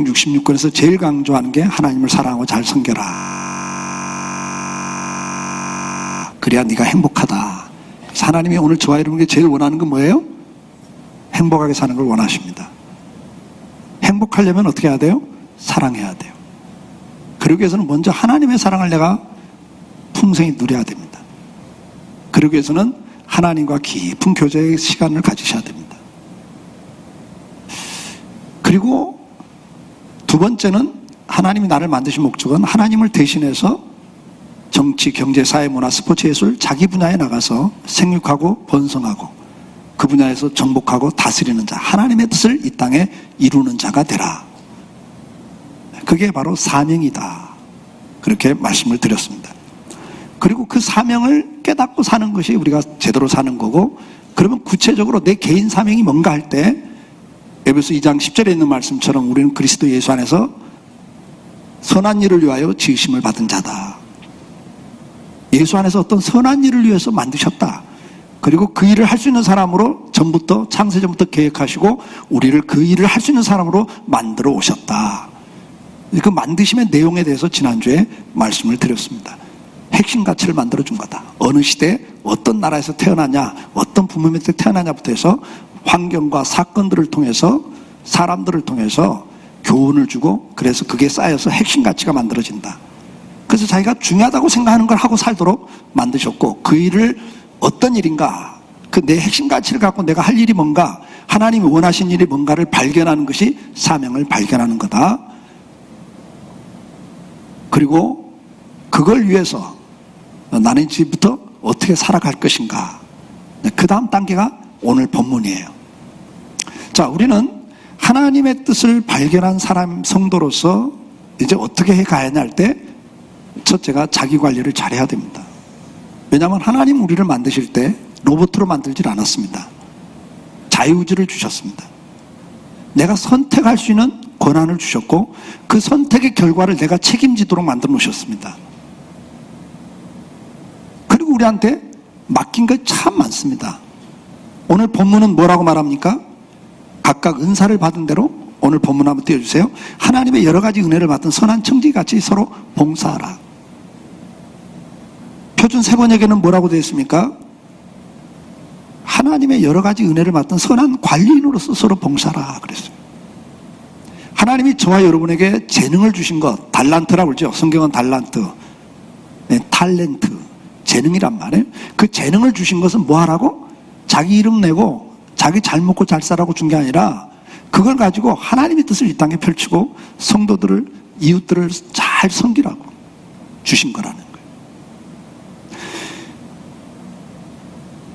66권에서 제일 강조하는 게 하나님을 사랑하고 잘 섬겨라. 그래야 네가 행복하다. 그래서 하나님이 오늘 저와 여러분에게 제일 원하는 건 뭐예요? 행복하게 사는 걸 원하십니다. 행복하려면 어떻게 해야 돼요? 사랑해야 돼요. 그러기 위해서는 먼저 하나님의 사랑을 내가 풍성히 누려야 됩니다. 그러기 위해서는 하나님과 깊은 교제의 시간을 가지셔야 됩니다. 그리고 두 번째는 하나님이 나를 만드신 목적은 하나님을 대신해서 정치, 경제, 사회, 문화, 스포츠, 예술 자기 분야에 나가서 생육하고 번성하고 그 분야에서 정복하고 다스리는 자, 하나님의 뜻을 이 땅에 이루는 자가 되라. 그게 바로 사명이다. 그렇게 말씀을 드렸습니다. 그리고 그 사명을 깨닫고 사는 것이 우리가 제대로 사는 거고, 그러면 구체적으로 내 개인 사명이 뭔가 할 때 에베소 2장 10절에 있는 말씀처럼 우리는 그리스도 예수 안에서 선한 일을 위하여 지으심을 받은 자다. 예수 안에서 어떤 선한 일을 위해서 만드셨다. 그리고 그 일을 할 수 있는 사람으로 전부터 창세전부터 계획하시고 우리를 그 일을 할 수 있는 사람으로 만들어 오셨다. 그 만드심의 내용에 대해서 지난주에 말씀을 드렸습니다. 핵심 가치를 만들어준 거다. 어느 시대 어떤 나라에서 태어나냐, 어떤 부모님한테 태어나냐부터 해서 환경과 사건들을 통해서 사람들을 통해서 교훈을 주고, 그래서 그게 쌓여서 핵심 가치가 만들어진다. 그래서 자기가 중요하다고 생각하는 걸 하고 살도록 만드셨고, 그 일을 어떤 일인가, 그 내 핵심 가치를 갖고 내가 할 일이 뭔가, 하나님이 원하신 일이 뭔가를 발견하는 것이 사명을 발견하는 거다. 그리고 그걸 위해서 나는 이제부터 어떻게 살아갈 것인가. 그 다음 단계가 오늘 본문이에요. 자, 우리는 하나님의 뜻을 발견한 사람, 성도로서 이제 어떻게 해 가야 하냐 할 때 첫째가 자기 관리를 잘해야 됩니다. 왜냐하면 하나님 우리를 만드실 때 로봇으로 만들질 않았습니다. 자유의지를 주셨습니다. 내가 선택할 수 있는 권한을 주셨고, 그 선택의 결과를 내가 책임지도록 만들어 놓으셨습니다. 그리고 우리한테 맡긴 게 참 많습니다. 오늘 본문은 뭐라고 말합니까? 각각 은사를 받은 대로, 오늘 본문 한번 띄워주세요. 하나님의 여러 가지 은혜를 받은 선한 청지기같이 서로 봉사하라. 표준 세번역에는 뭐라고 되어 있습니까? 하나님의 여러 가지 은혜를 받은 선한 관리인으로서 서로 봉사하라 그랬어요. 하나님이 저와 여러분에게 재능을 주신 것, 달란트라고 그러죠. 성경은 달란트, 탤런트, 재능이란 말이에요. 그 재능을 주신 것은 뭐 하라고? 자기 이름 내고 자기 잘 먹고 잘 살라고 준 게 아니라 그걸 가지고 하나님의 뜻을 이 땅에 펼치고 성도들을, 이웃들을 잘 섬기라고 주신 거라는 거예요.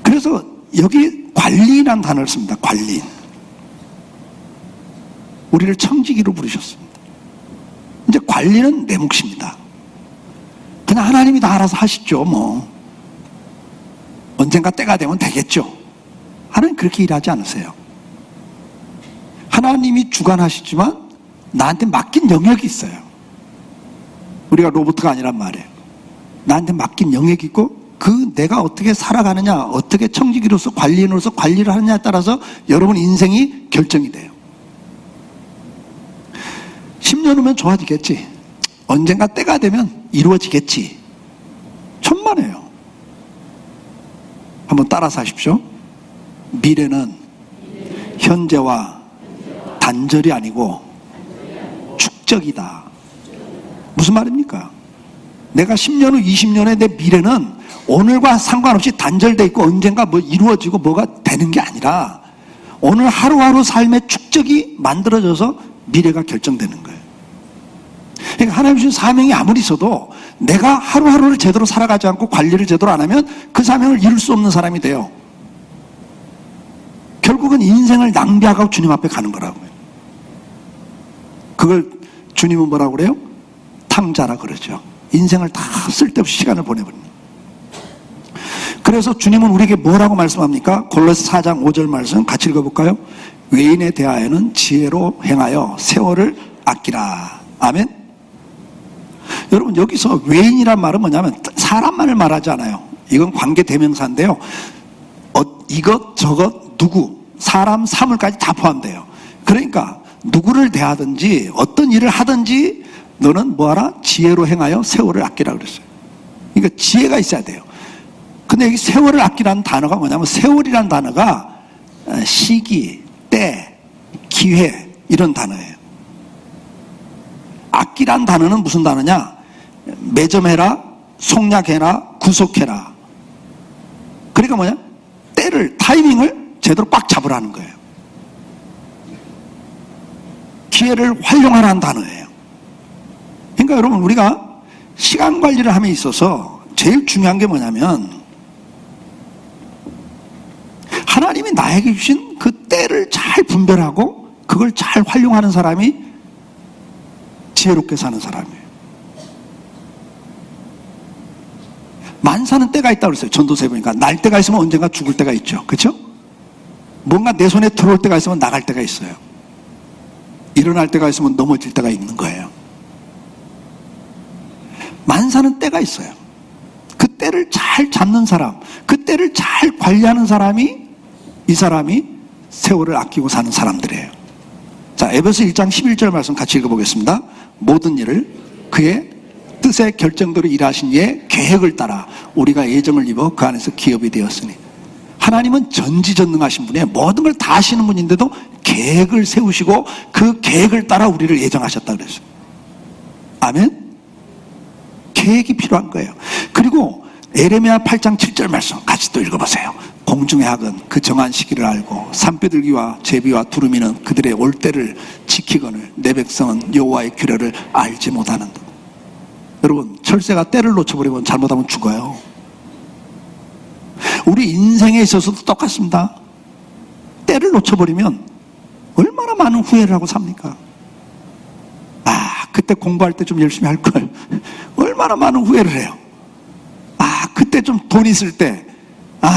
그래서 여기 관리인이라는 단어를 씁니다. 관리인. 우리를 청지기로 부르셨습니다. 이제 관리는 내 몫입니다. 그냥 하나님이 다 알아서 하시죠. 뭐 언젠가 때가 되면 되겠죠. 하나님 그렇게 일하지 않으세요. 하나님이 주관하시지만 나한테 맡긴 영역이 있어요. 우리가 로봇가 아니란 말이에요. 나한테 맡긴 영역이 있고, 그 내가 어떻게 살아가느냐, 어떻게 청지기로서 관리인으로서 관리를 하느냐에 따라서 여러분 인생이 결정이 돼요. 10년 후면 좋아지겠지. 언젠가 때가 되면 이루어지겠지. 천만에요. 한번 따라서 하십시오. 미래는 현재와 단절이 아니고 축적이다. 무슨 말입니까? 내가 10년 후, 20년 후에 내 미래는 오늘과 상관없이 단절돼 있고 언젠가 뭐 이루어지고 뭐가 되는 게 아니라 오늘 하루하루 삶의 축적이 만들어져서 미래가 결정되는 거예요. 그러니까 하나님 주신 사명이 아무리 있어도 내가 하루하루를 제대로 살아가지 않고 관리를 제대로 안 하면 그 사명을 이룰 수 없는 사람이 돼요. 결국은 인생을 낭비하고 주님 앞에 가는 거라고요. 그걸 주님은 뭐라고 그래요? 탕자라 그러죠. 인생을 다 쓸데없이 시간을 보내버립니다. 그래서 주님은 우리에게 뭐라고 말씀합니까? 골로새 4장 5절 말씀 같이 읽어볼까요? 외인에 대하여는 지혜로 행하여 세월을 아끼라. 아멘. 여러분, 여기서 외인이란 말은 뭐냐면 사람만을 말하지 않아요. 이건 관계 대명사인데요. 이것 저것 누구, 사람 사물까지 다 포함돼요. 그러니까 누구를 대하든지 어떤 일을 하든지 너는 뭐하라? 지혜로 행하여 세월을 아끼라 그랬어요. 그러니까 지혜가 있어야 돼요. 근데 여기 세월을 아끼라는 단어가 뭐냐면, 세월이라는 단어가 시기, 때, 기회 이런 단어예요. 아끼라는 단어는 무슨 단어냐? 매점해라, 속략해라, 구속해라. 그러니까 뭐냐? 때를, 타이밍을 제대로 꽉 잡으라는 거예요. 기회를 활용하라는 단어예요. 그러니까 여러분, 우리가 시간 관리를 함에 있어서 제일 중요한 게 뭐냐면, 하나님이 나에게 주신 그 때를 잘 분별하고 그걸 잘 활용하는 사람이 지혜롭게 사는 사람이에요. 만사는 때가 있다고 그랬어요. 전도서에 보니까 날 때가 있으면 언젠가 죽을 때가 있죠. 그렇죠? 뭔가 내 손에 들어올 때가 있으면 나갈 때가 있어요. 일어날 때가 있으면 넘어질 때가 있는 거예요. 만사는 때가 있어요. 그 때를 잘 잡는 사람, 그 때를 잘 관리하는 사람이, 이 사람이 세월을 아끼고 사는 사람들이에요. 자, 에베소 1장 11절 말씀 같이 읽어보겠습니다. 모든 일을 그의 뜻의 결정대로 일하신 이의 계획을 따라 우리가 예정을 입어 그 안에서 기업이 되었으니. 하나님은 전지전능하신 분이에요. 모든 걸 다 하시는 분인데도 계획을 세우시고 그 계획을 따라 우리를 예정하셨다 그랬어요. 아멘? 계획이 필요한 거예요. 그리고 에레미야 8장 7절 말씀 같이 또 읽어보세요. 공중의 학은 그 정한 시기를 알고 산비둘기와 제비와 두루미는 그들의 올 때를 지키거늘 내 백성은 여호와의 규례를 알지 못하는다. 여러분, 철새가 때를 놓쳐버리면 잘못하면 죽어요. 우리 인생에 있어서도 똑같습니다. 때를 놓쳐버리면 얼마나 많은 후회를 하고 삽니까? 그때 공부할 때 좀 열심히 할걸. 얼마나 많은 후회를 해요. 그때 좀 돈 있을 때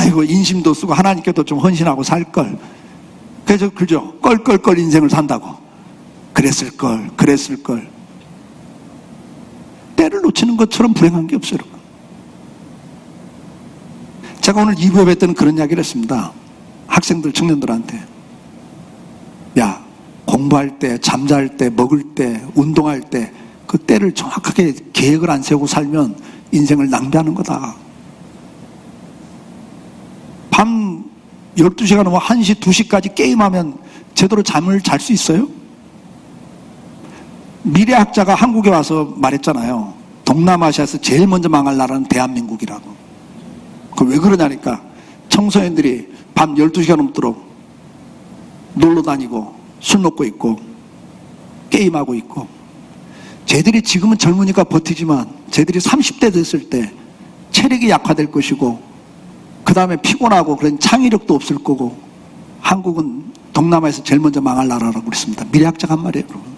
이거 인심도 쓰고 하나님께도 좀 헌신하고 살걸. 그래서 그죠? 껄껄껄 인생을 산다고. 그랬을걸. 때를 놓치는 것처럼 불행한 게 없어요, 여러분. 제가 오늘 2부 예배 때는 그런 이야기를 했습니다. 학생들, 청년들한테. 야, 공부할 때, 잠잘 때, 먹을 때, 운동할 때 그 때를 정확하게 계획을 안 세우고 살면 인생을 낭비하는 거다. 밤 12시가 넘어 1시, 2시까지 게임하면 제대로 잠을 잘 수 있어요? 미래학자가 한국에 와서 말했잖아요. 동남아시아에서 제일 먼저 망할 나라는 대한민국이라고. 그 왜 그러냐니까 청소년들이 밤 12시가 넘도록 놀러 다니고 술 먹고 있고 게임하고 있고, 쟤들이 지금은 젊으니까 버티지만 쟤들이 30대 됐을 때 체력이 약화될 것이고 그 다음에 피곤하고 그런 창의력도 없을 거고, 한국은 동남아에서 제일 먼저 망할 나라라고 그랬습니다. 미래학자가 한 말이에요, 여러분.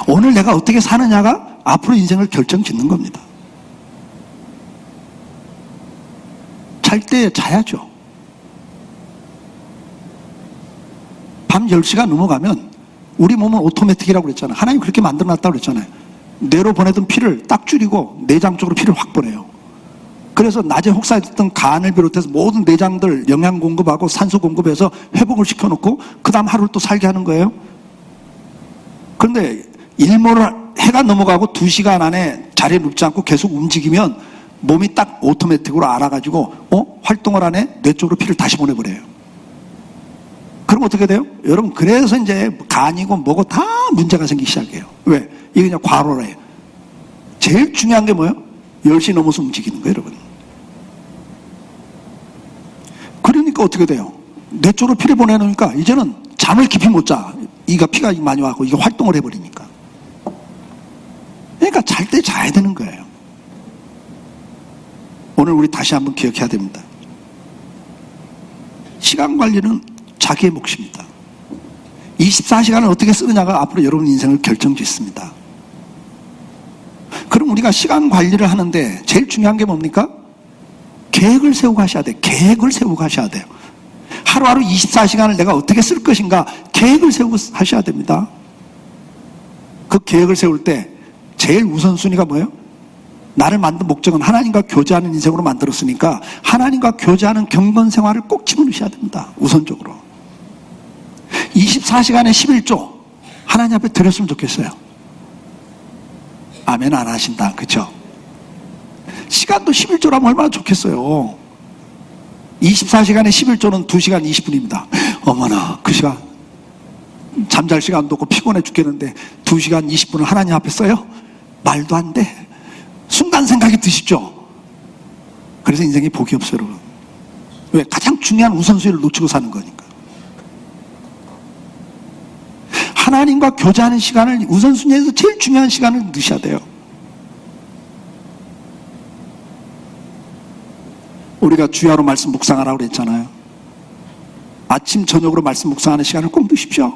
오늘 내가 어떻게 사느냐가 앞으로 인생을 결정짓는 겁니다. 잘 때 자야죠. 밤 10시가 넘어가면 우리 몸은 오토매틱이라고 그랬잖아요. 하나님 그렇게 만들어놨다고 그랬잖아요. 뇌로 보내던 피를 딱 줄이고 내장 쪽으로 피를 확 보내요. 그래서 낮에 혹사했던 간을 비롯해서 모든 내장들 영양 공급하고 산소 공급해서 회복을 시켜놓고 그 다음 하루를 또 살게 하는 거예요. 그런데 일몰을 해가 넘어가고 2시간 안에 자리에 눕지 않고 계속 움직이면 몸이 딱 오토매틱으로 알아가지고 활동을 안 해? 뇌 쪽으로 피를 다시 보내버려요. 그럼 어떻게 돼요? 여러분, 그래서 이제 간이고 뭐고 다 문제가 생기기 시작해요. 왜? 이게 그냥 과로래요. 제일 중요한 게 뭐예요? 10시 넘어서 움직이는 거예요, 여러분. 그러니까 어떻게 돼요? 뇌 쪽으로 피를 보내놓으니까 이제는 잠을 깊이 못 자. 이가 피가 많이 와고 이게 활동을 해버리니까. 그러니까 잘 때 자야 되는 거예요. 오늘 우리 다시 한번 기억해야 됩니다. 시간 관리는 자기의 몫입니다. 24시간을 어떻게 쓰느냐가 앞으로 여러분 인생을 결정짓습니다. 그럼 우리가 시간 관리를 하는데 제일 중요한 게 뭡니까? 계획을 세우고 하셔야 돼요. 계획을 세우고 하셔야 돼요. 하루하루 24시간을 내가 어떻게 쓸 것인가 계획을 세우고 하셔야 됩니다. 그 계획을 세울 때 제일 우선순위가 뭐예요? 나를 만든 목적은 하나님과 교제하는 인생으로 만들었으니까 하나님과 교제하는 경건 생활을 꼭 집어넣으셔야 됩니다. 우선적으로. 24시간에 11조 하나님 앞에 드렸으면 좋겠어요. 아멘 안 하신다. 그렇죠? 시간도 11조라면 얼마나 좋겠어요. 24시간에 11조는 2시간 20분입니다. 어머나, 그 시간 잠잘 시간도 없고 피곤해 죽겠는데 2시간 20분을 하나님 앞에 써요? 말도 안 돼. 순간 생각이 드시죠? 그래서 인생이 복이 없어요, 여러분. 왜? 가장 중요한 우선순위를 놓치고 사는 거니까. 하나님과 교제하는 시간을 우선순위에서 제일 중요한 시간을 넣으셔야 돼요. 우리가 주야로 말씀 묵상하라고 그랬잖아요. 아침 저녁으로 말씀 묵상하는 시간을 꼭 넣으십시오.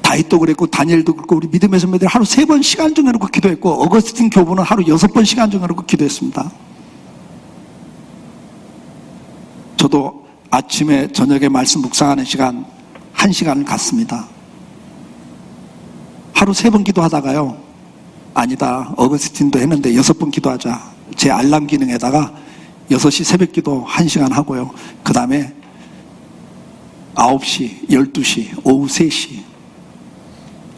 다윗도 그랬고 다니엘도 그랬고 우리 믿음의 선배들 하루 3번 시간 정해놓고 기도했고 어거스틴 교부는 하루 6번 시간 정해놓고 기도했습니다. 저도 아침에 저녁에 말씀 묵상하는 시간 1시간을 갖습니다. 하루 3번 기도하다가요, 아니다, 어거스틴도 했는데 6번 기도하자. 제 알람 기능에다가 6시 새벽 기도 1시간 하고요. 그 다음에 9시, 12시, 오후 3시,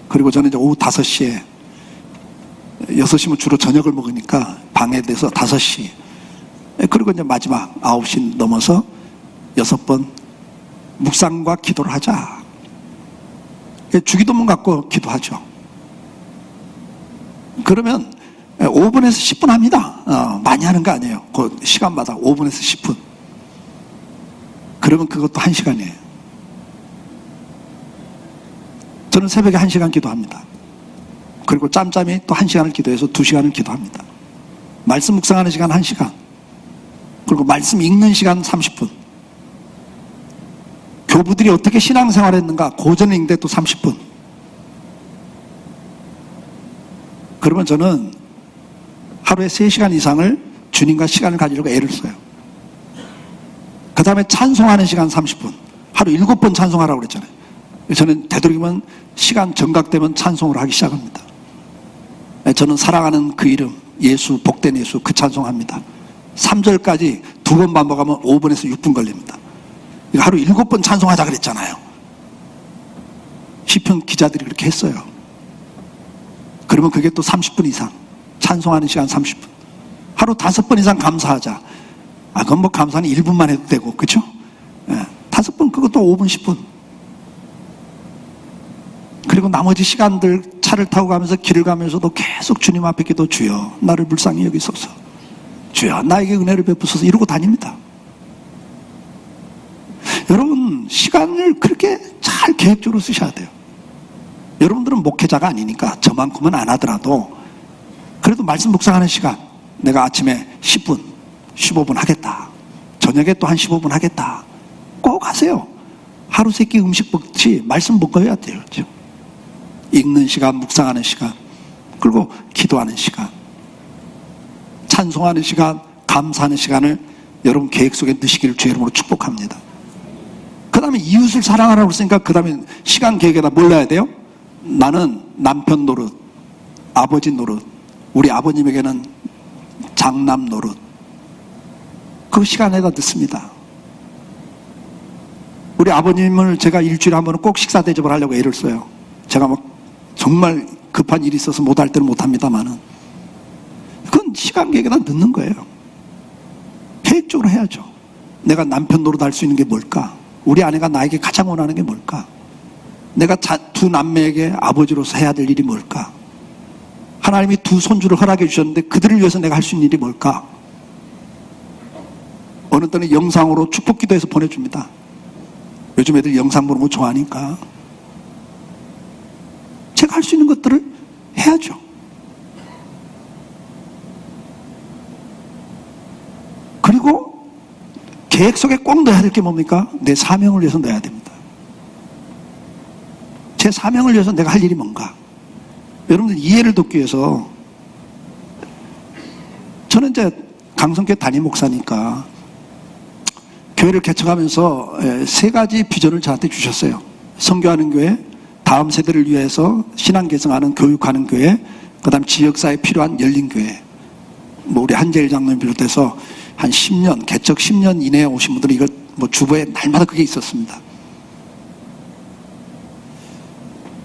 그리고 저는 이제 오후 5시에, 6시면 주로 저녁을 먹으니까 방에 대해서 5시, 그리고 이제 마지막 9시 넘어서 6번 묵상과 기도를 하자. 주기도문 갖고 기도하죠. 그러면 5분에서 10분 합니다. 많이 하는 거 아니에요. 그 시간마다 5분에서 10분. 그러면 그것도 1시간이에요. 저는 새벽에 1시간 기도합니다. 그리고 짬짬이 또 1시간을 기도해서 2시간을 기도합니다. 말씀 묵상하는 시간 1시간. 그리고 말씀 읽는 시간 30분. 교부들이 어떻게 신앙생활을 했는가 고전 읽는데 또 30분. 그러면 저는 하루에 3시간 이상을 주님과 시간을 가지려고 애를 써요. 그 다음에 찬송하는 시간 30분. 하루 7번 찬송하라고 그랬잖아요. 저는 되도록이면 시간 정각되면 찬송을 하기 시작합니다. 저는 사랑하는 그 이름, 예수, 복된 예수, 그 찬송합니다. 3절까지 2번 반복하면 5분에서 6분 걸립니다. 하루 7번 찬송하자 그랬잖아요. 시편 기자들이 그렇게 했어요. 그러면 그게 또 30분 이상. 찬송하는 시간 30분. 하루 5번 이상 감사하자. 그건 뭐 감사는 1분만 해도 되고, 그쵸? 5번, 그것도 5분, 10분. 그리고 나머지 시간들 차를 타고 가면서 길을 가면서도 계속 주님 앞에 기도, 주여 나를 불쌍히 여기소서, 주여 나에게 은혜를 베푸소서, 이러고 다닙니다. 여러분, 시간을 그렇게 잘 계획적으로 쓰셔야 돼요. 여러분들은 목회자가 아니니까 저만큼은 안 하더라도 그래도 말씀 묵상하는 시간, 내가 아침에 10분, 15분 하겠다, 저녁에 또 한 15분 하겠다, 꼭 하세요. 하루 3끼 음식 먹듯이 말씀 먹어야 돼요. 그렇죠? 읽는 시간, 묵상하는 시간, 그리고 기도하는 시간, 찬송하는 시간, 감사하는 시간을 여러분 계획 속에 넣으시기를 주의 이름으로 축복합니다. 그 다음에 이웃을 사랑하라고 했으니까 그 다음에 시간 계획에다 뭘 넣어야 돼요? 나는 남편 노릇, 아버지 노릇, 우리 아버님에게는 장남 노릇, 그 시간에다 넣습니다. 우리 아버님을 제가 일주일에 한 번은 꼭 식사 대접을 하려고 애를 써요. 제가 막 정말 급한 일이 있어서 못할 때는 못합니다만은 그건 시간 계획에다 넣는 거예요. 계획적으로 해야죠. 내가 남편 노릇 할 수 있는 게 뭘까? 우리 아내가 나에게 가장 원하는 게 뭘까? 내가 두 남매에게 아버지로서 해야 될 일이 뭘까? 하나님이 2 손주를 허락해 주셨는데 그들을 위해서 내가 할 수 있는 일이 뭘까? 어느 때는 영상으로 축복 기도해서 보내줍니다. 요즘 애들 영상 보는 거 좋아하니까. 제가 할 수 있는 것들을 해야죠. 그리고 계획 속에 꼭 넣어야 될 게 뭡니까? 내 사명을 위해서 넣어야 됩니다. 제 사명을 위해서 내가 할 일이 뭔가? 여러분들 이해를 돕기 위해서, 저는 이제 강성교회 담임 목사니까 교회를 개척하면서 3가지 비전을 저한테 주셨어요. 선교하는 교회, 다음 세대를 위해서 신앙 개성하는, 교육하는 교회, 그 다음 지역사회에 필요한 열린 교회. 우리 한재일 장로님 비롯해서 한 10년, 개척 10년 이내에 오신 분들이 이거 주보에 날마다 그게 있었습니다.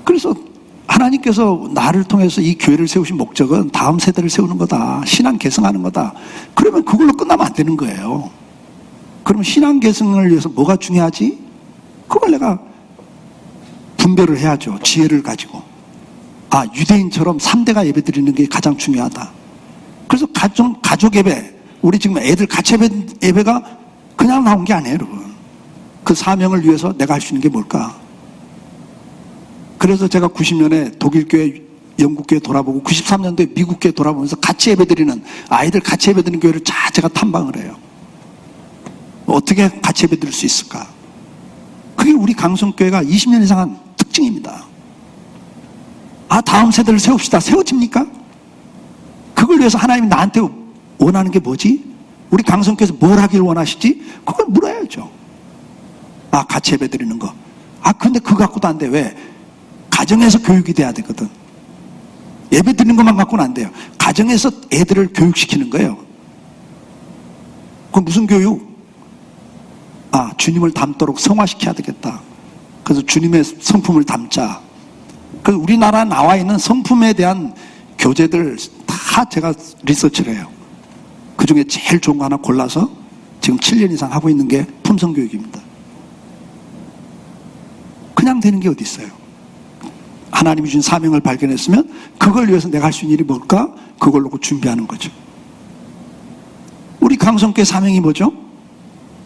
그래서 하나님께서 나를 통해서 이 교회를 세우신 목적은 다음 세대를 세우는 거다. 신앙 계승하는 거다. 그러면 그걸로 끝나면 안 되는 거예요. 그러면 신앙 계승을 위해서 뭐가 중요하지? 그걸 내가 분별을 해야죠. 지혜를 가지고. 아, 유대인처럼 3대가 예배 드리는 게 가장 중요하다. 그래서 가족 예배, 우리 지금 애들 같이 예배가 그냥 나온 게 아니에요, 여러분. 그 사명을 위해서 내가 할 수 있는 게 뭘까? 그래서 제가 90년에 독일교회, 영국교회 돌아보고 93년도에 미국교회 돌아보면서 같이 예배드리는, 아이들 같이 예배드리는 교회를 제가 탐방을 해요. 어떻게 같이 예배드릴 수 있을까? 그게 우리 강성교회가 20년 이상 한 특징입니다. 아, 다음 세대를 세웁시다. 세워집니까? 그걸 위해서 하나님이 나한테 원하는 게 뭐지? 우리 강성교회에서 뭘 하길 원하시지? 그걸 물어야죠. 아, 같이 예배드리는 거. 아, 근데 그거 갖고도 안 돼. 왜? 가정에서 교육이 돼야 되거든. 예배 드리는 것만 갖고는 안 돼요. 가정에서 애들을 교육시키는 거예요. 그건 무슨 교육? 아, 주님을 닮도록 성화시켜야 되겠다. 그래서 주님의 성품을 담자. 그 우리나라 나와 있는 성품에 대한 교재들 다 제가 리서치를 해요. 그 중에 제일 좋은 거 하나 골라서 지금 7년 이상 하고 있는 게 품성교육입니다. 그냥 되는 게 어디 있어요? 하나님이 주신 사명을 발견했으면 그걸 위해서 내가 할 수 있는 일이 뭘까? 그걸 놓고 준비하는 거죠. 우리 강성교회 사명이 뭐죠?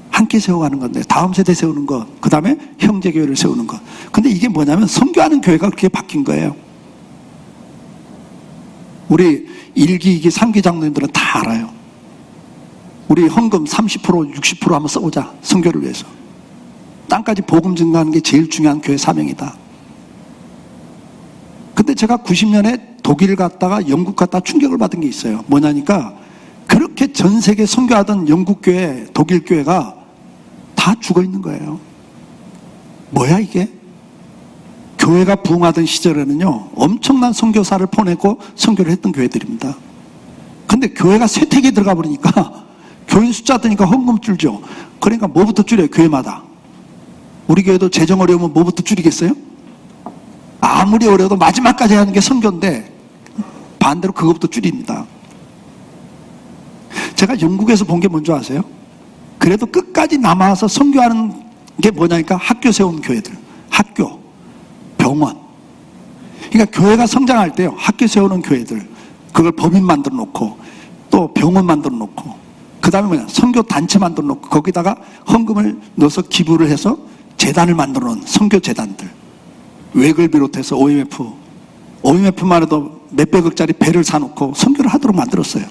함께 세워가는 건데, 다음 세대 세우는 것, 그 다음에 형제교회를 세우는 것. 근데 이게 뭐냐면 선교하는 교회가 그렇게 바뀐 거예요. 우리 1기, 2기, 3기 장로님들은 다 알아요. 우리 헌금 30%, 60% 한번 써보자. 선교를 위해서. 땅까지 복음 증가하는 게 제일 중요한 교회 사명이다. 근데 제가 90년에 독일 갔다가 영국 갔다 충격을 받은 게 있어요. 뭐냐니까 그렇게 전 세계 선교하던 영국 교회, 독일 교회가 다 죽어 있는 거예요. 뭐야 이게? 교회가 부흥하던 시절에는요, 엄청난 선교사를 보내고 선교를 했던 교회들입니다. 근데 교회가 쇠퇴기에 들어가 버리니까 교인 숫자 드니까 헌금 줄죠. 그러니까 뭐부터 줄여요? 교회마다. 우리 교회도 재정 어려우면 뭐부터 줄이겠어요? 아무리 어려도 마지막까지 하는 게 선교인데 반대로 그것부터 줄입니다. 제가 영국에서 본 게 뭔지 아세요? 그래도 끝까지 남아서 선교하는 게 뭐냐니까 학교 세운 교회들, 학교, 병원. 그러니까 교회가 성장할 때요, 학교 세우는 교회들, 그걸 법인 만들어 놓고 또 병원 만들어 놓고, 그 다음에 뭐냐, 선교 단체 만들어 놓고 거기다가 헌금을 넣어서 기부를 해서 재단을 만들어 놓은 선교 재단들, 웩을 비롯해서 OMF만 해도 몇백억짜리 배를 사놓고 선교를 하도록 만들었어요.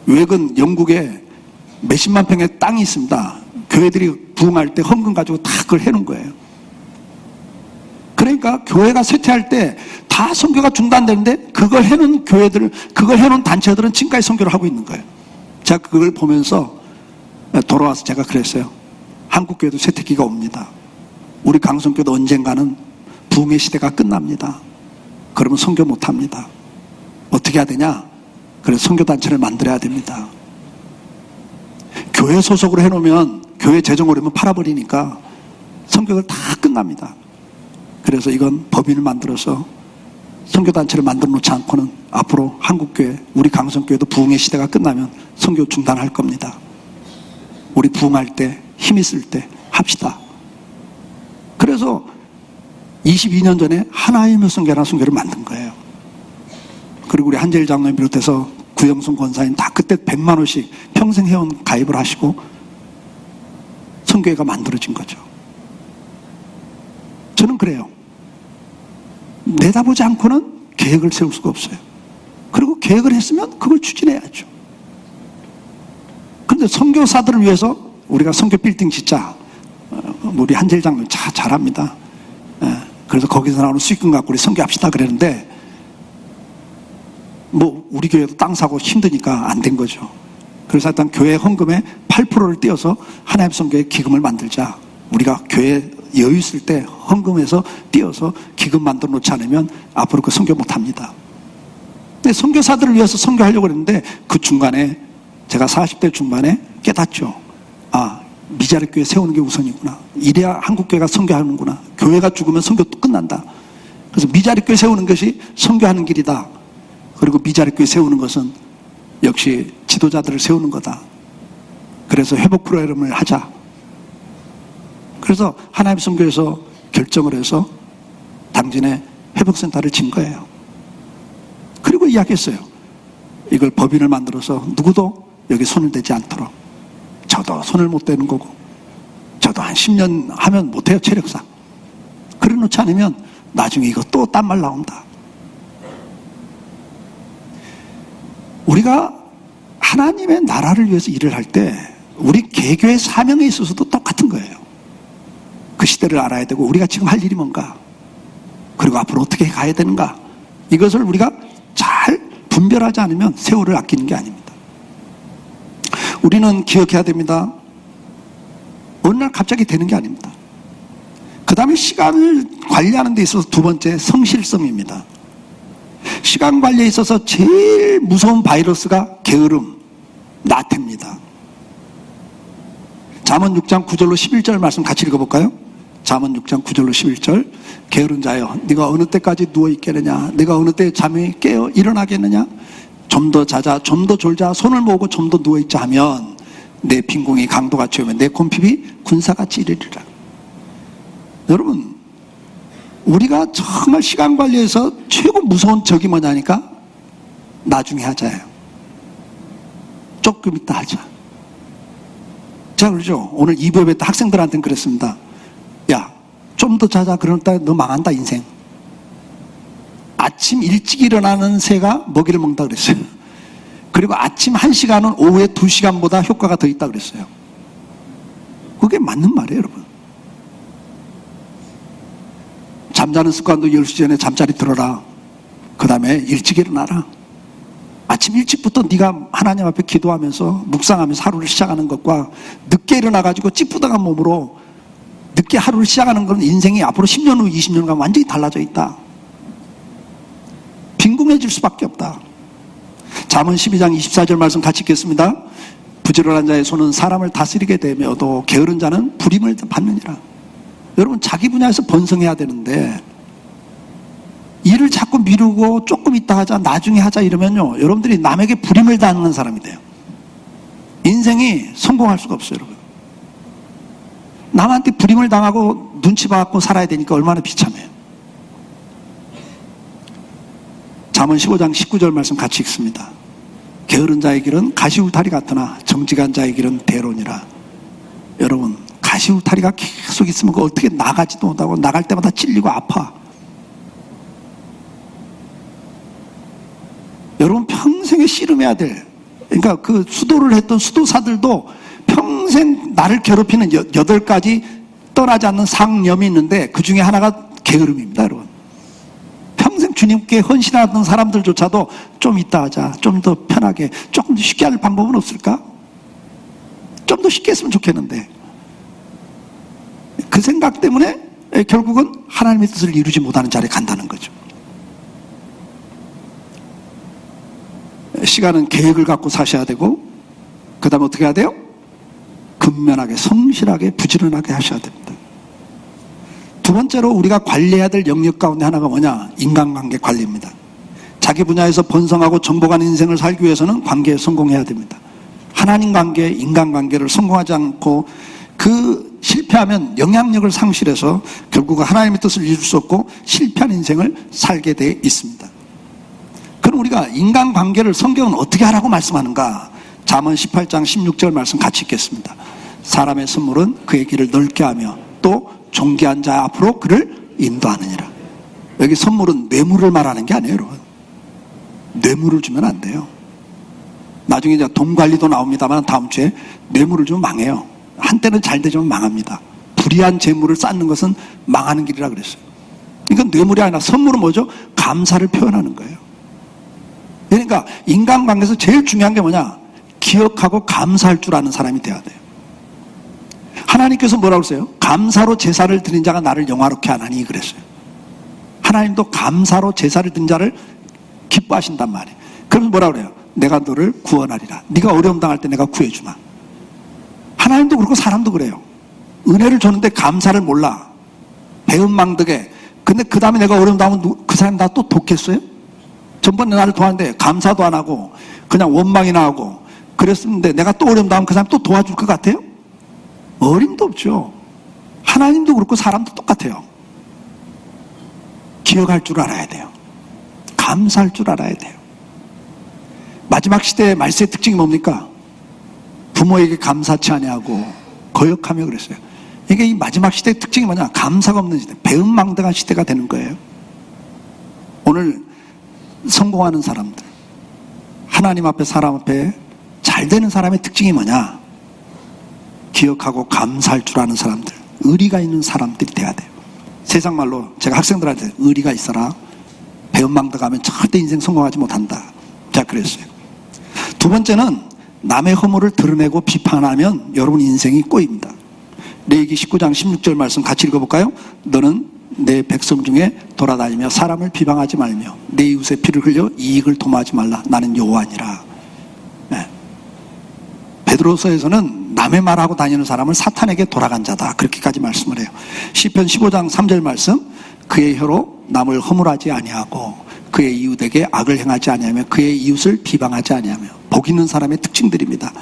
웩은 영국에 몇십만 평의 땅이 있습니다. 교회들이 부흥할 때 헌금 가지고 다 그걸 해놓은 거예요. 그러니까 교회가 쇠퇴할 때 다 선교가 중단되는데 그걸 해놓은 교회들, 그걸 해놓은 단체들은 지금까지 선교를 하고 있는 거예요. 제가 그걸 보면서 돌아와서 제가 그랬어요. 한국 교회도 쇠퇴기가 옵니다. 우리 강성교도 언젠가는 부흥의 시대가 끝납니다. 그러면 선교 못합니다. 어떻게 해야 되냐? 그래서 선교단체를 만들어야 됩니다. 교회 소속으로 해놓으면 교회 재정 어려우면 팔아버리니까 선교가 다 끝납니다. 그래서 이건 법인을 만들어서 선교단체를 만들어 놓지 않고는 앞으로 한국교회, 우리 강성교회도 부흥의 시대가 끝나면 선교 중단할 겁니다. 우리 부흥할 때, 힘 있을 때 합시다. 그래서 22년 전에 하나님의 선교라는 선교를 만든 거예요. 그리고 우리 한재일 장로님 비롯해서 구영순 권사님 다 그때 100만 원씩 평생 회원 가입을 하시고 선교회가 만들어진 거죠. 저는 그래요. 내다보지 않고는 계획을 세울 수가 없어요. 그리고 계획을 했으면 그걸 추진해야죠. 그런데 선교사들을 위해서 우리가 선교 빌딩 짓자. 우리 한재일 장로님 잘합니다. 그래서 거기서 나오는 수익금 갖고 우리 선교합시다 그랬는데 뭐 우리 교회도 땅 사고 힘드니까 안 된 거죠. 그래서 일단 교회 헌금의 8%를 떼어서 하나님 선교회 기금을 만들자. 우리가 교회 여유 있을 때 헌금해서 띄어서 기금 만들어 놓지 않으면 앞으로 그 선교 못합니다. 근데 선교사들을 위해서 선교하려고 했는데 그 중간에 제가 40대 중반에 깨닫죠. 아, 미자립 교회 세우는 게 우선이구나. 이래야 한국교회가 선교하는구나. 교회가 죽으면 선교 또 끝난다. 그래서 미자립교회 세우는 것이 선교하는 길이다. 그리고 미자립교회 세우는 것은 역시 지도자들을 세우는 거다. 그래서 회복 프로그램을 하자. 그래서 하나님 선교에서 결정을 해서 당진에 회복센터를 진 거예요. 그리고 이야기했어요. 이걸 법인을 만들어서 누구도 여기 손을 대지 않도록. 저도 손을 못 대는 거고, 저도 한 10년 하면 못해요, 체력상. 그래 놓지 않으면 나중에 이거 또 딴 말 나온다. 우리가 하나님의 나라를 위해서 일을 할 때 우리 개교의 사명에 있어서도 똑같은 거예요. 그 시대를 알아야 되고 우리가 지금 할 일이 뭔가, 그리고 앞으로 어떻게 가야 되는가, 이것을 우리가 잘 분별하지 않으면 세월을 아끼는 게 아닙니다. 우리는 기억해야 됩니다. 어느 날 갑자기 되는 게 아닙니다. 그 다음에 시간을 관리하는 데 있어서 두 번째, 성실성입니다. 시간 관리에 있어서 제일 무서운 바이러스가 게으름, 나태입니다. 잠언 6장 9절로 11절 말씀 같이 읽어볼까요? 잠언 6장 9절로 11절. 게으른 자여, 네가 어느 때까지 누워있겠느냐? 네가 어느 때 잠이 깨어 일어나겠느냐? 좀 더 자자, 좀 더 졸자, 손을 모으고 좀 더 누워있자 하면 내 빈궁이 강도같이 오면 내 곰핍이 군사같이 이르리라. 여러분, 우리가 정말 시간 관리에서 최고 무서운 적이 뭐냐니까 나중에 하자예요. 조금 이따 하자. 제가 그러죠. 오늘 2부에 때 학생들한테는 그랬습니다. 야, 좀 더 자자. 그러다 너 망한다, 인생. 아침 일찍 일어나는 새가 먹이를 먹는다 그랬어요. 그리고 아침 1시간은 오후에 2시간보다 효과가 더 있다 그랬어요. 그게 맞는 말이에요, 여러분. 잠자는 습관도 10시 전에 잠자리 들어라. 그 다음에 일찍 일어나라. 아침 일찍부터 네가 하나님 앞에 기도하면서 묵상하면서 하루를 시작하는 것과 늦게 일어나가지고 찌뿌둥한 몸으로 늦게 하루를 시작하는 건 인생이 앞으로 10년 후 20년간 완전히 달라져 있다. 빈궁해질 수밖에 없다. 잠언 12장 24절 말씀 같이 읽겠습니다. 부지런한 자의 손은 사람을 다스리게 되며도 게으른 자는 불임을 받느니라. 여러분, 자기 분야에서 번성해야 되는데 일을 자꾸 미루고 조금 이따 하자, 나중에 하자 이러면요, 여러분들이 남에게 불임을 당하는 사람이 돼요. 인생이 성공할 수가 없어요, 여러분. 남한테 불임을 당하고 눈치 봐갖고 살아야 되니까 얼마나 비참해요. 잠언 15장 19절 말씀 같이 읽습니다. 게으른 자의 길은 가시울타리 같으나 정직한 자의 길은 대로니라. 여러분, 가시울타리가 계속 있으면 그 어떻게 나가지도 못하고 나갈 때마다 찔리고 아파. 여러분, 평생에 씨름해야 될, 그러니까 그 수도를 했던 수도사들도 평생 나를 괴롭히는 8가지 떠나지 않는 상념이 있는데 그 중에 하나가 게으름입니다, 여러분. 평생 주님께 헌신하던 사람들조차도 좀 이따 하자, 좀 더 편하게, 조금 더 쉽게 할 방법은 없을까? 좀 더 쉽게 했으면 좋겠는데, 그 생각 때문에 결국은 하나님의 뜻을 이루지 못하는 자리에 간다는 거죠. 시간은 계획을 갖고 사셔야 되고, 그 다음에 어떻게 해야 돼요? 근면하게, 성실하게, 부지런하게 하셔야 됩니다. 두 번째로 우리가 관리해야 될 영역 가운데 하나가 뭐냐? 인간관계 관리입니다. 자기 분야에서 번성하고 정복하는 인생을 살기 위해서는 관계에 성공해야 됩니다. 하나님 관계, 인간관계를 성공하지 않고 그 실패하면 영향력을 상실해서 결국은 하나님의 뜻을 이룰 수 없고 실패한 인생을 살게 돼 있습니다. 그럼 우리가 인간관계를 성경은 어떻게 하라고 말씀하는가? 잠언 18장 16절 말씀 같이 읽겠습니다. 사람의 선물은 그의 길을 넓게 하며 또 존귀한 자 앞으로 그를 인도하느니라. 여기 선물은 뇌물을 말하는 게 아니에요, 여러분. 뇌물을 주면 안 돼요. 나중에 이제 돈 관리도 나옵니다만 다음 주에 뇌물을 주면 망해요. 한때는 잘 되지만 망합니다. 불이한 재물을 쌓는 것은 망하는 길이라 그랬어요. 그러니까 뇌물이 아니라 선물은 뭐죠? 감사를 표현하는 거예요. 그러니까 인간관계에서 제일 중요한 게 뭐냐? 기억하고 감사할 줄 아는 사람이 돼야 돼요. 하나님께서 뭐라고 그랬어요? 감사로 제사를 드린 자가 나를 영화롭게 하나니 그랬어요. 하나님도 감사로 제사를 드린 자를 기뻐하신단 말이에요. 그래서 뭐라고 그래요? 내가 너를 구원하리라. 네가 어려움 당할 때 내가 구해주마. 하나님도 그렇고 사람도 그래요. 은혜를 줬는데 감사를 몰라. 배은망덕에. 근데 그 다음에 내가 어려움 당하면 그 사람 나 또 돕겠어요? 전번에 나를 도왔는데 감사도 안 하고 그냥 원망이나 하고 그랬었는데 내가 또 어려움 당하면 그 사람 또 도와줄 것 같아요? 어림도 없죠. 하나님도 그렇고 사람도 똑같아요. 기억할 줄 알아야 돼요. 감사할 줄 알아야 돼요. 마지막 시대의 말세의 특징이 뭡니까? 부모에게 감사치 아니하고 거역하며 그랬어요. 이게 이 마지막 시대의 특징이 뭐냐? 감사가 없는 시대, 배은망덕한 시대가 되는 거예요. 오늘 성공하는 사람들, 하나님 앞에 사람 앞에 잘 되는 사람의 특징이 뭐냐? 기억하고 감사할 줄 아는 사람들, 의리가 있는 사람들이 돼야 돼요. 세상 말로 제가 학생들한테 의리가 있어라. 배은망덕하면 절대 인생 성공하지 못한다. 제가 그랬어요. 두 번째는 남의 허물을 드러내고 비판하면 여러분 인생이 꼬입니다. 레위기 19장 16절 말씀 같이 읽어볼까요? 너는 내 백성 중에 돌아다니며 사람을 비방하지 말며 내 이웃의 피를 흘려 이익을 도모하지 말라. 나는 여호와니라. 네. 베드로서에서는 남의 말하고 다니는 사람을 사탄에게 돌아간 자다. 그렇게까지 말씀을 해요. 시편 15장 3절 말씀, 그의 혀로 남을 허물하지 아니하고 그의 이웃에게 악을 행하지 아니하며 그의 이웃을 비방하지 아니하며. 복 있는 사람의 특징들입니다.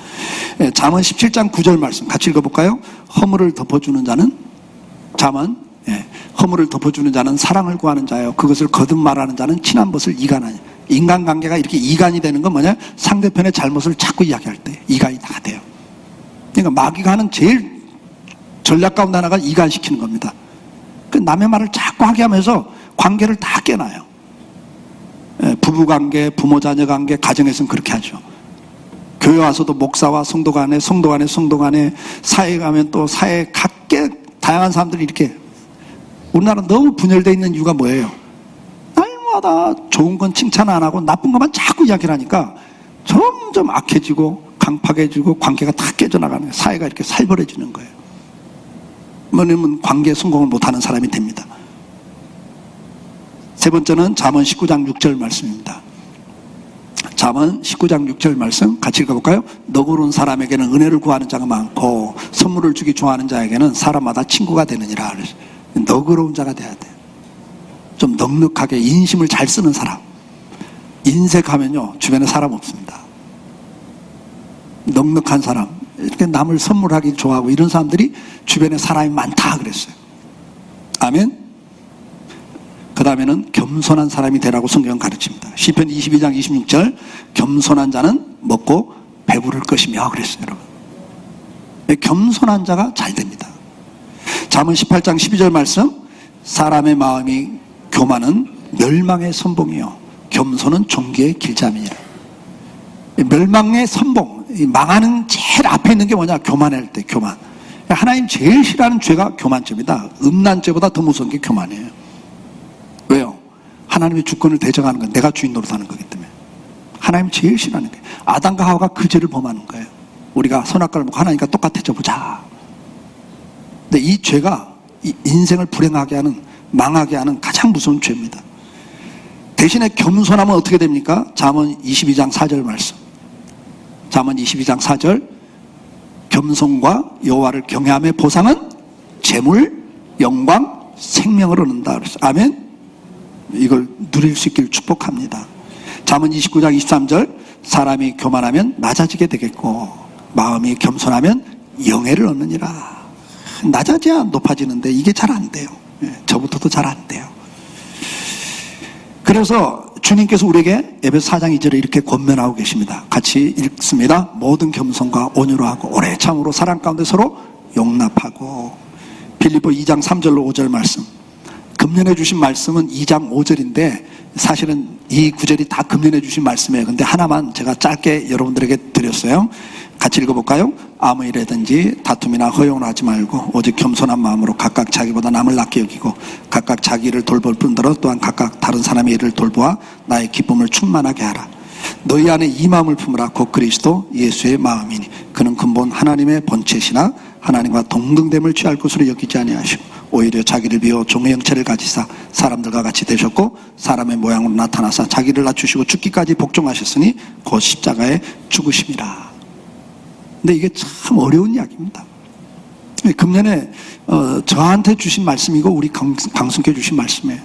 잠언 17장 9절 말씀 같이 읽어볼까요? 허물을 덮어주는 자는 잠언, 허물을 덮어주는 자는 사랑을 구하는 자요 그것을 거듭 말하는 자는 친한 것을 이간하니. 인간관계가 이렇게 이간이 되는 건 뭐냐? 상대편의 잘못을 자꾸 이야기할 때 이간이 다 돼요. 그러니까 마귀가 하는 제일 전략 가운데 하나가 이간시키는 겁니다. 남의 말을 자꾸 하게 하면서 관계를 다 깨놔요. 부부관계, 부모자녀관계, 가정에서는 그렇게 하죠. 교회 와서도 목사와 성도 간에, 성도 간에, 성도 간에, 사회 가면 또 사회 각계 다양한 사람들이 이렇게. 우리나라 너무 분열되어 있는 이유가 뭐예요? 날마다 좋은 건 칭찬 안 하고 나쁜 것만 자꾸 이야기를 하니까 점점 악해지고 강팍해지고 관계가 다 깨져나가는 거예요. 사회가 이렇게 살벌해지는 거예요. 뭐냐면 관계 성공을 못하는 사람이 됩니다. 세 번째는 잠언 19장 6절 말씀입니다. 잠언 19장 6절 말씀 같이 읽어볼까요? 너그러운 사람에게는 은혜를 구하는 자가 많고 선물을 주기 좋아하는 자에게는 사람마다 친구가 되느니라. 너그러운 자가 돼야 돼요. 좀 넉넉하게 인심을 잘 쓰는 사람. 인색하면요 주변에 사람 없습니다. 넉넉한 사람, 이렇게 남을 선물하기 좋아하고 이런 사람들이 주변에 사람이 많다 그랬어요. 아멘. 그 다음에는 겸손한 사람이 되라고 성경은 가르칩니다. 시편 22장 26절 겸손한 자는 먹고 배부를 것이며 그랬어요. 여러분, 겸손한 자가 잘 됩니다. 잠언 18장 12절 말씀, 사람의 마음이 교만은 멸망의 선봉이요 겸손은 존귀의 길잠이니라. 멸망의 선봉, 망하는 제일 앞에 있는 게 뭐냐? 교만할 때 교만. 하나님 제일 싫어하는 죄가 교만죄입니다. 음란죄보다 더 무서운 게 교만이에요. 왜요? 하나님의 주권을 대적하는 건 내가 주인 노릇하는 거기 때문에. 하나님 제일 싫어하는 거예요. 아담과 하와가 그 죄를 범하는 거예요. 우리가 선악과를 먹고 하나님과 똑같아져 보자. 근데 이 죄가 인생을 불행하게 하는, 망하게 하는 가장 무서운 죄입니다. 대신에 겸손하면 어떻게 됩니까? 잠언 22장 4절 말씀. 잠언 22장 4절 겸손과 여호와를 경외함의 보상은 재물, 영광, 생명을 얻는다. 그래서 아멘. 이걸 누릴 수 있기를 축복합니다. 잠언 29장 23절 사람이 교만하면 낮아지게 되겠고 마음이 겸손하면 영예를 얻느니라. 낮아져야 높아지는데 이게 잘 안 돼요. 저부터도 잘 안 돼요. 그래서 주님께서 우리에게 에베소 4장 2절에 이렇게 권면하고 계십니다. 같이 읽습니다. 모든 겸손과 온유로 하고 오래 참으로 사랑 가운데 서로 용납하고. 빌립보 2장 3절로 5절 말씀. 금년에 주신 말씀은 2장 5절인데 사실은 이 구절이 다 금년에 주신 말씀이에요. 근데 하나만 제가 짧게 여러분들에게 드렸어요. 같이 읽어볼까요? 아무 일에든지 다툼이나 허용을 하지 말고 오직 겸손한 마음으로 각각 자기보다 남을 낫게 여기고 각각 자기를 돌볼 뿐더러 또한 각각 다른 사람의 일을 돌보아 나의 기쁨을 충만하게 하라. 너희 안에 이 마음을 품으라. 곧 그리스도 예수의 마음이니 그는 근본 하나님의 본체시나 하나님과 동등됨을 취할 것으로 여기지 아니하시고 오히려 자기를 비워 종의 형체를 가지사 사람들과 같이 되셨고 사람의 모양으로 나타나사 자기를 낮추시고 죽기까지 복종하셨으니 곧 십자가에 죽으심이라. 근데 이게 참 어려운 이야기입니다. 금년에 저한테 주신 말씀이고 우리 강성께 주신 말씀이에요.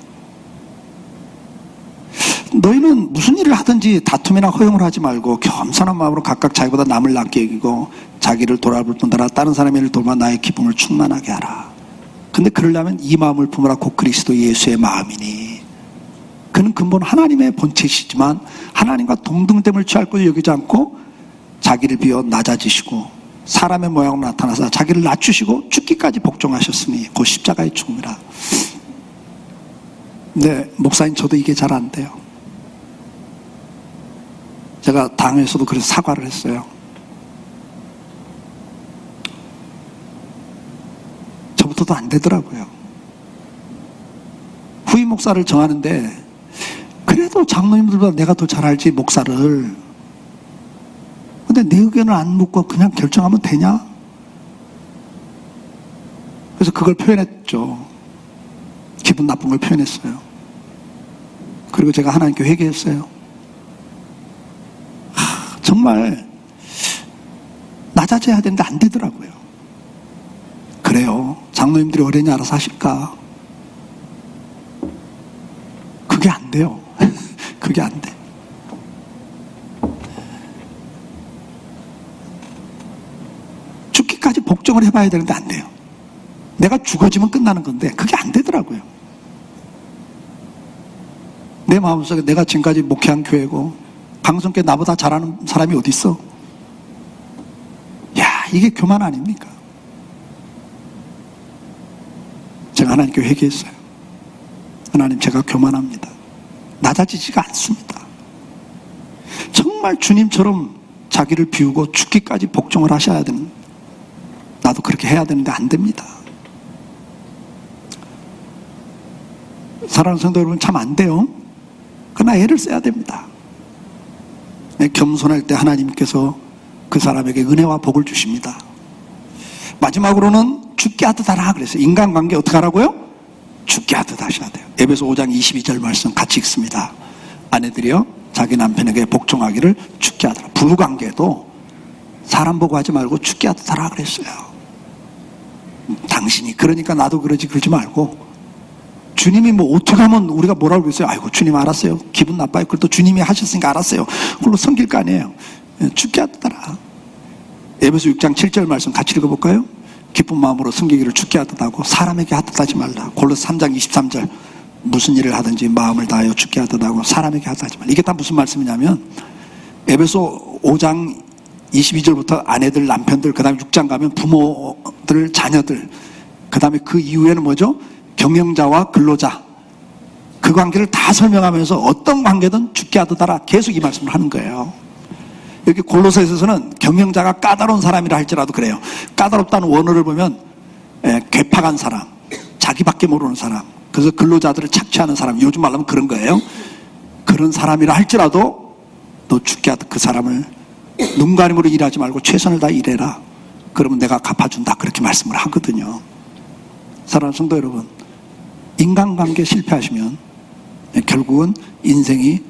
너희는 무슨 일을 하든지 다툼이나 허용을 하지 말고 겸손한 마음으로 각각 자기보다 남을 낫게 여기고 자기를 돌아볼 뿐더러 다른 사람의 일을 돌봐 나의 기쁨을 충만하게 하라. 근데 그러려면 이 마음을 품으라. 곧 그리스도 예수의 마음이니. 그는 근본 하나님의 본체시지만 하나님과 동등됨을 취할 것을 여기지 않고 자기를 비워 낮아지시고 사람의 모양으로 나타나서 자기를 낮추시고 죽기까지 복종하셨으니 곧 십자가의 죽음이라. 네, 목사님 저도 이게 잘 안 돼요. 제가 당에서도 그래서 사과를 했어요. 저부터도 안 되더라고요. 후임 목사를 정하는데 그래도 장로님들보다 내가 더 잘 알지 목사를. 근데 내 의견을 안 묻고 그냥 결정하면 되냐? 그래서 그걸 표현했죠. 기분 나쁜 걸 표현했어요. 그리고 제가 하나님께 회개했어요. 정말 낮아져야 되는데 안 되더라고요. 그래요. 장로님들이 어련히 알아서 하실까? 그게 안 돼요. 그게 안 돼. 죽기까지 복종을 해봐야 되는데 안 돼요. 내가 죽어지면 끝나는 건데 그게 안 되더라고요. 내 마음속에 내가 지금까지 목회한 교회고 강성께 나보다 잘하는 사람이 어디 있어? 야, 이게 교만 아닙니까? 제가 하나님께 회개했어요. 하나님, 제가 교만합니다. 낮아지지가 않습니다. 정말 주님처럼 자기를 비우고 죽기까지 복종을 하셔야 되는, 나도 그렇게 해야 되는데 안 됩니다. 사랑하는 성도 여러분, 참 안 돼요. 그러나 애를 써야 됩니다. 겸손할 때 하나님께서 그 사람에게 은혜와 복을 주십니다. 마지막으로는 죽게 하듯 하라 그랬어요. 인간관계 어떻게 하라고요? 죽게 하듯 하셔야 돼요. 에베소 5장 22절 말씀 같이 읽습니다. 아내들이여 자기 남편에게 복종하기를 죽게 하더라. 부부관계도 사람 보고 하지 말고 죽게 하듯 하라 그랬어요. 당신이 그러니까 나도 그러지 그러지 말고, 주님이 뭐 어떻게 하면 우리가 뭐라고 그랬어요? 아이고 주님 알았어요. 기분 나빠요. 그래도 주님이 하셨으니까 알았어요. 그걸로 섬길 거 아니에요. 죽게 하더라. 에베소 6장 7절 말씀 같이 읽어볼까요? 기쁜 마음으로 섬기기를 죽게 하듯 하고 사람에게 하듯 하지 말라. 골로새 3장 23절 무슨 일을 하든지 마음을 다하여 죽게 하듯 하고 사람에게 하듯 하지 말라. 이게 다 무슨 말씀이냐면 에베소 5장 22절부터 아내들, 남편들, 그 다음에 6장 가면 부모들, 자녀들, 그 다음에 그 이후에는 뭐죠? 경영자와 근로자, 그 관계를 다 설명하면서 어떤 관계든 죽게 하듯 하라, 계속 이 말씀을 하는 거예요. 여기 골로새에서는 경영자가 까다로운 사람이라 할지라도 그래요. 까다롭다는 원어를 보면 괴팍한 사람, 자기밖에 모르는 사람, 그래서 근로자들을 착취하는 사람, 요즘 말하면 그런 거예요. 그런 사람이라 할지라도 너 죽게 하듯 그 사람을 눈 가림으로 일하지 말고 최선을 다해 일해라. 그러면 내가 갚아준다. 그렇게 말씀을 하거든요. 사랑하는 성도 여러분, 인간관계 실패하시면 결국은 인생이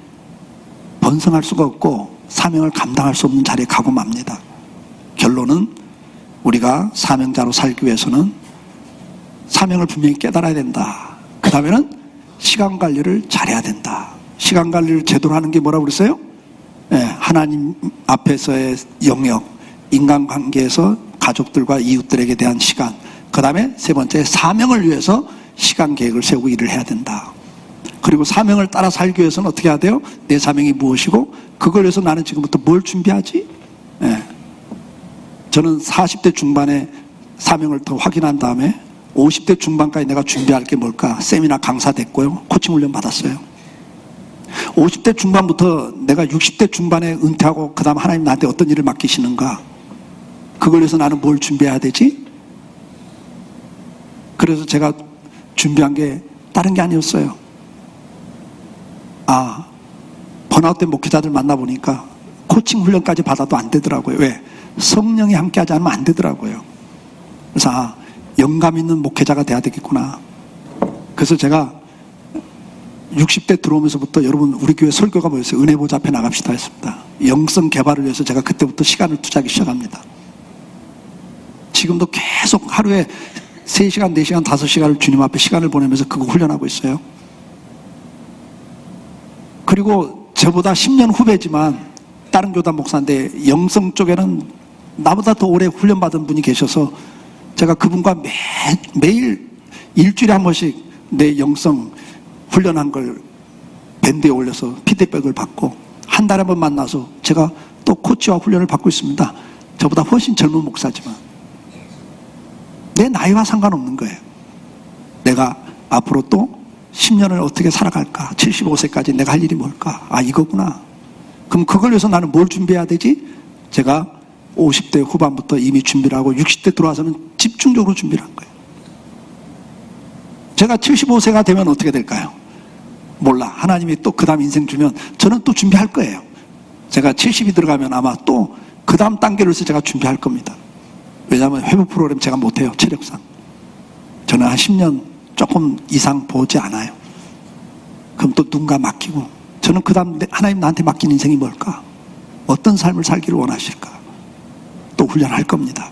번성할 수가 없고 사명을 감당할 수 없는 자리에 가고 맙니다. 결론은 우리가 사명자로 살기 위해서는 사명을 분명히 깨달아야 된다. 그 다음에는 시간 관리를 잘해야 된다. 시간 관리를 제대로 하는 게 뭐라고 그랬어요? 하나님 앞에서의 영역, 인간관계에서 가족들과 이웃들에게 대한 시간, 그 다음에 세 번째 사명을 위해서 시간 계획을 세우고 일을 해야 된다. 그리고 사명을 따라 살기 위해서는 어떻게 해야 돼요? 내 사명이 무엇이고 그걸 위해서 나는 지금부터 뭘 준비하지? 저는 40대 중반에 사명을 더 확인한 다음에 50대 중반까지 내가 준비할 게 뭘까? 세미나 강사 됐고요. 코칭 훈련 받았어요. 50대 중반부터 내가 60대 중반에 은퇴하고 그 다음 하나님 나한테 어떤 일을 맡기시는가? 그걸 위해서 나는 뭘 준비해야 되지? 그래서 제가 준비한 게 다른 게 아니었어요. 번아웃된 목회자들 만나보니까 코칭 훈련까지 받아도 안 되더라고요. 왜? 성령이 함께하지 않으면 안 되더라고요. 그래서 영감 있는 목회자가 돼야 되겠구나. 그래서 제가 60대 들어오면서부터 여러분 우리 교회 설교가 뭐였어요? 은혜 보좌 앞에 나갑시다 했습니다. 영성 개발을 위해서 제가 그때부터 시간을 투자하기 시작합니다. 지금도 계속 하루에 3시간, 4시간, 5시간을 주님 앞에 시간을 보내면서 그거 훈련하고 있어요. 그리고 저보다 10년 후배지만 다른 교단 목사인데 영성 쪽에는 나보다 더 오래 훈련받은 분이 계셔서 제가 그분과 매일 일주일에 한 번씩 내 영성 훈련한 걸 밴드에 올려서 피드백을 받고 한 달에 한 번 만나서 제가 또 코치와 훈련을 받고 있습니다. 저보다 훨씬 젊은 목사지만 내 나이와 상관없는 거예요. 내가 앞으로 또 10년을 어떻게 살아갈까? 75세까지 내가 할 일이 뭘까? 아, 이거구나. 그럼 그걸 위해서 나는 뭘 준비해야 되지? 제가 50대 후반부터 이미 준비를 하고 60대 들어와서는 집중적으로 준비를 한 거예요. 제가 75세가 되면 어떻게 될까요? 몰라. 하나님이 또 그 다음 인생 주면 저는 또 준비할 거예요. 제가 70이 들어가면 아마 또 그 다음 단계로서 제가 준비할 겁니다. 왜냐하면 회복 프로그램 제가 못해요. 체력상. 저는 한 10년 조금 이상 보지 않아요. 그럼 또 누군가 맡기고 저는 그 다음 하나님 나한테 맡긴 인생이 뭘까? 어떤 삶을 살기를 원하실까? 또 훈련할 겁니다.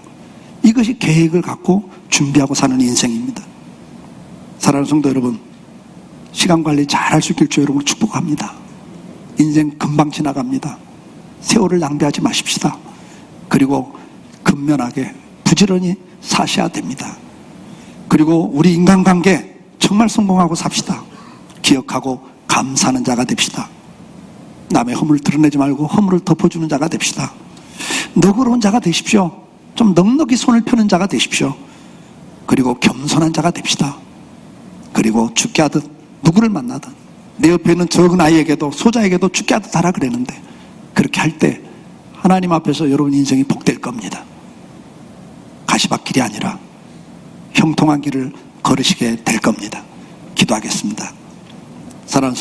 이것이 계획을 갖고 준비하고 사는 인생입니다. 사랑하는 성도 여러분, 시간 관리 잘 할 수 있길 주 여러분을 축복합니다. 인생 금방 지나갑니다. 세월을 낭비하지 마십시다. 그리고 근면하게 부지런히 사셔야 됩니다. 그리고 우리 인간관계 정말 성공하고 삽시다. 기억하고 감사하는 자가 됩시다. 남의 허물을 드러내지 말고 허물을 덮어주는 자가 됩시다. 너그러운 자가 되십시오. 좀 넉넉히 손을 펴는 자가 되십시오. 그리고 겸손한 자가 됩시다. 그리고 죽게 하듯 누구를 만나든 내 옆에 있는 적은 아이에게도 소자에게도 죽게 하듯 하라 그랬는데 그렇게 할 때 하나님 앞에서 여러분 인생이 복될 겁니다. 가시밭길이 아니라 형통한 길을 걸으시게 될 겁니다. 기도하겠습니다. 사랑하는